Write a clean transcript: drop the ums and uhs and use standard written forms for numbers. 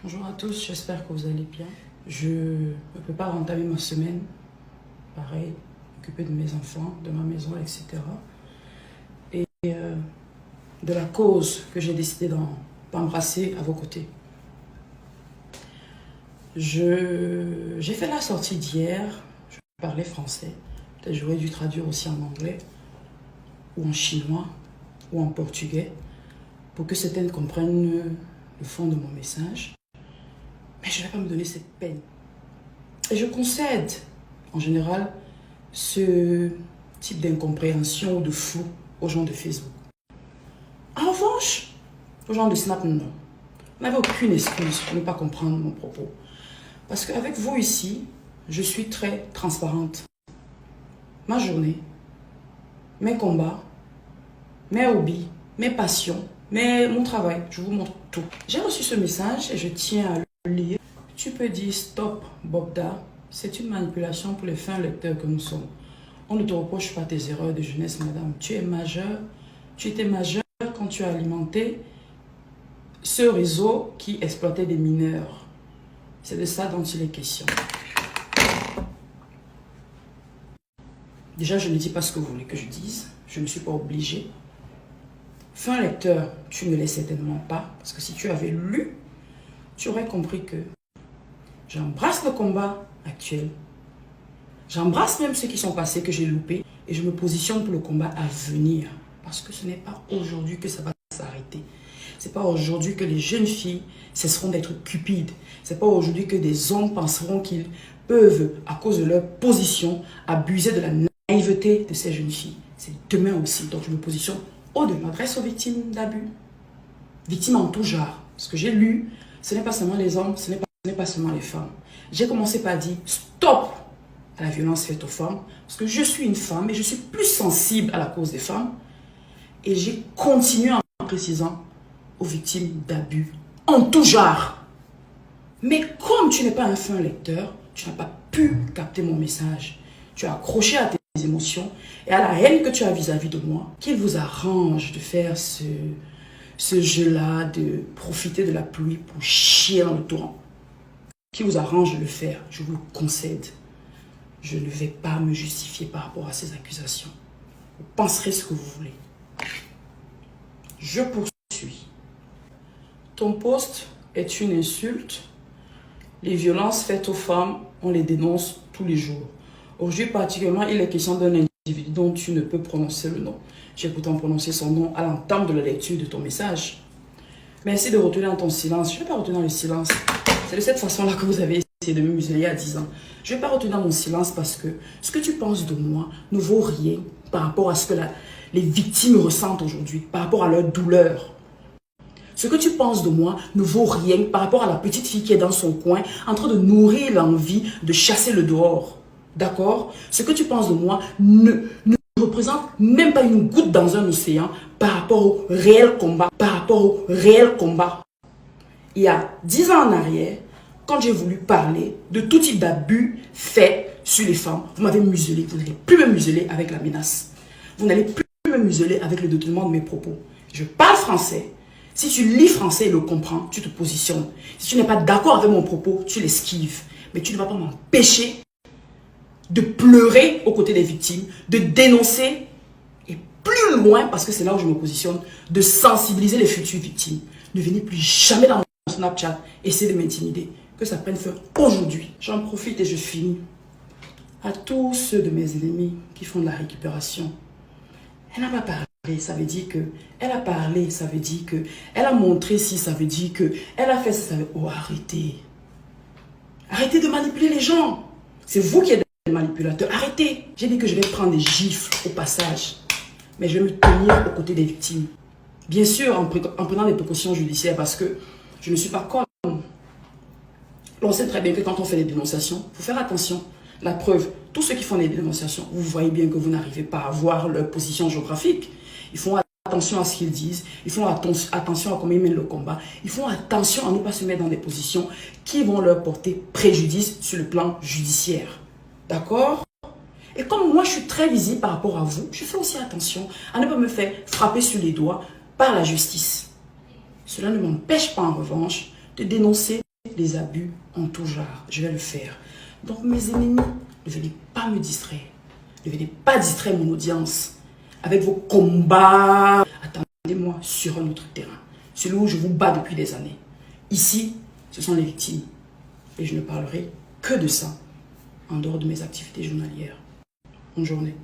Bonjour à tous, j'espère que vous allez bien. Je ne peux pas entamer ma semaine, pareil, occuper de mes enfants, de ma maison, etc. Et de la cause que j'ai décidé d'embrasser à vos côtés. J'ai fait la sortie d'hier, je parlais français, peut-être j'aurais dû traduire aussi en anglais, ou en chinois, ou en portugais, pour que certaines comprennent le fond de mon message. Mais je ne vais pas me donner cette peine. Et je concède, en général, ce type d'incompréhension ou de flou aux gens de Facebook. En revanche, aux gens de Snap, non. Vous n'avez aucune excuse pour ne pas comprendre mon propos. Parce qu'avec vous ici, je suis très transparente. Ma journée, mes combats, mes hobbies, mes passions, mon travail, je vous montre tout. J'ai reçu ce message et je tiens à le lire. Tu peux dire stop, Bobda. C'est une manipulation pour les fins lecteurs que nous sommes. On ne te reproche pas tes erreurs de jeunesse, madame. Tu es majeure. Tu étais majeure quand tu as alimenté ce réseau qui exploitait des mineurs. C'est de ça dont il est question. Déjà, je ne dis pas ce que vous voulez que je dise. Je ne suis pas obligée. Fin lecteur, tu ne l'es certainement pas. Parce que si tu avais lu, tu aurais compris que j'embrasse le combat actuel. J'embrasse même ceux qui sont passés, que j'ai loupés. Et je me positionne pour le combat à venir. Parce que ce n'est pas aujourd'hui que ça va s'arrêter. Ce n'est pas aujourd'hui que les jeunes filles cesseront d'être cupides. Ce n'est pas aujourd'hui que des hommes penseront qu'ils peuvent, à cause de leur position, abuser de la naïveté de ces jeunes filles. C'est demain aussi. Donc je me positionne au-delà. Je m'adresse aux victimes d'abus. Victimes en tout genre. Ce que j'ai lu, ce n'est pas seulement les hommes, ce n'est pas seulement les femmes. J'ai commencé par dire stop à la violence faite aux femmes, parce que je suis une femme et je suis plus sensible à la cause des femmes. Et j'ai continué en précisant aux victimes d'abus en tout genre. Mais comme tu n'es pas un fin lecteur, tu n'as pas pu capter mon message. Tu as accroché à tes émotions et à la haine que tu as vis-à-vis de moi, qu'il vous arrange de faire ce jeu-là, de profiter de la pluie pour chier dans le torrent. Qui vous arrange de le faire, je vous le concède. Je ne vais pas me justifier par rapport à ces accusations. Vous penserez ce que vous voulez. Je poursuis. Ton poste est une insulte. Les violences faites aux femmes, on les dénonce tous les jours. Aujourd'hui particulièrement, il est question d'un individu dont tu ne peux prononcer le nom. J'ai pourtant prononcé son nom à l'entame de la lecture de ton message. Merci de retenir ton silence. Je ne vais pas retenir le silence. C'est de cette façon-là que vous avez essayé de me museler il y a 10 ans. Je ne vais pas retenir mon silence parce que ce que tu penses de moi ne vaut rien par rapport à ce que les victimes ressentent aujourd'hui, par rapport à leur douleur. Ce que tu penses de moi ne vaut rien par rapport à la petite fille qui est dans son coin en train de nourrir l'envie de chasser le dehors. D'accord? Ce que tu penses de moi ne représente même pas une goutte dans un océan par rapport au réel combat. Il y a 10 ans en arrière, quand j'ai voulu parler de tout type d'abus faits sur les femmes, vous m'avez muselé. Vous n'allez plus me museler avec la menace. Vous n'allez plus me museler avec le détournement de mes propos. Je parle français. Si tu lis français et le comprends, tu te positionnes. Si tu n'es pas d'accord avec mon propos, tu l'esquives. Mais tu ne vas pas m'empêcher de pleurer aux côtés des victimes, de dénoncer et plus loin, parce que c'est là où je me positionne, de sensibiliser les futures victimes. Ne venez plus jamais dans mon Snapchat, essayez de m'intimider. Que ça prenne fin aujourd'hui. J'en profite et je finis. À tous ceux de mes ennemis qui font de la récupération. Elle n'a pas parlé, ça veut dire que. Elle a parlé, ça veut dire que. Elle a montré si, ça veut dire que. Elle a fait ça, ça veut dire. Oh, arrêtez. Arrêtez de manipuler les gens. C'est vous qui êtes des manipulateurs. Arrêtez. J'ai dit que je vais prendre des gifles au passage. Mais je vais me tenir aux côtés des victimes. Bien sûr, en prenant des précautions judiciaires, parce que je ne suis pas comme. On sait très bien que quand on fait des dénonciations, il faut faire attention. La preuve, tous ceux qui font des dénonciations, vous voyez bien que vous n'arrivez pas à voir leur position géographique. Ils font attention à ce qu'ils disent, ils font attention à comment ils mènent le combat, ils font attention à ne pas se mettre dans des positions qui vont leur porter préjudice sur le plan judiciaire. D'accord? Et comme moi je suis très visible par rapport à vous, je fais aussi attention à ne pas me faire frapper sur les doigts par la justice. Cela ne m'empêche pas en revanche de dénoncer les abus en tout genre. Je vais le faire. Donc mes ennemis, ne venez pas me distraire. Ne venez pas distraire mon audience avec vos combats. Attendez-moi sur un autre terrain. Celui où je vous bats depuis des années. Ici, ce sont les victimes. Et je ne parlerai que de ça en dehors de mes activités journalières. Bonne journée.